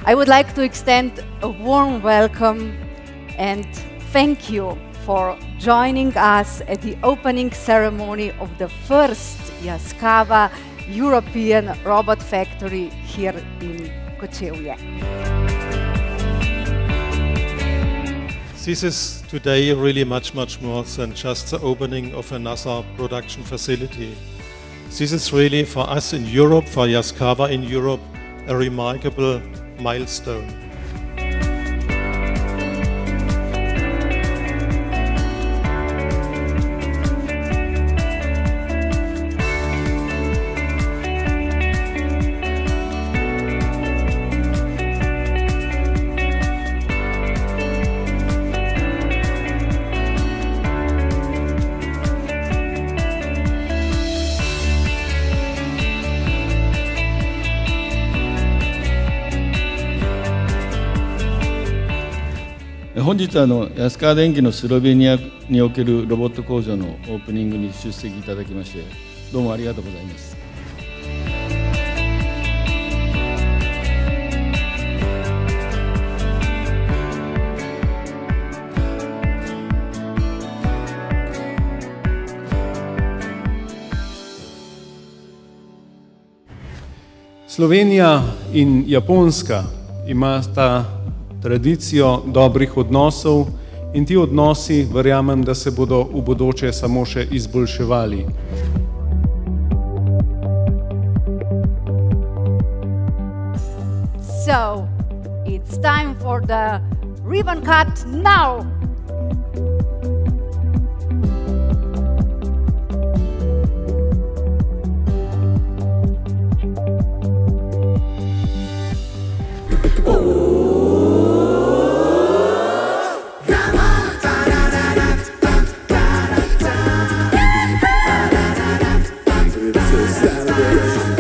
I would like to extend a warm welcome and thank you for joining us at the opening ceremony of the first YASKAWA European Robot Factory here in Kočevje. This is today really much more than just the opening of another production facility. This is really for us in Europe, for YASKAWA in Europe, a remarkable milestone.本日安川電機のスロベニアにおけるロボット工場のオープニングに出席いただきましてどうもありがとうございます。Slovenija in Japonska imata tradicijo dobrih odnosov in ti odnosi, verjamem, da se bodo v bodoče samo še izboljševali. So, it's time for the ribbon cut now! Celebration.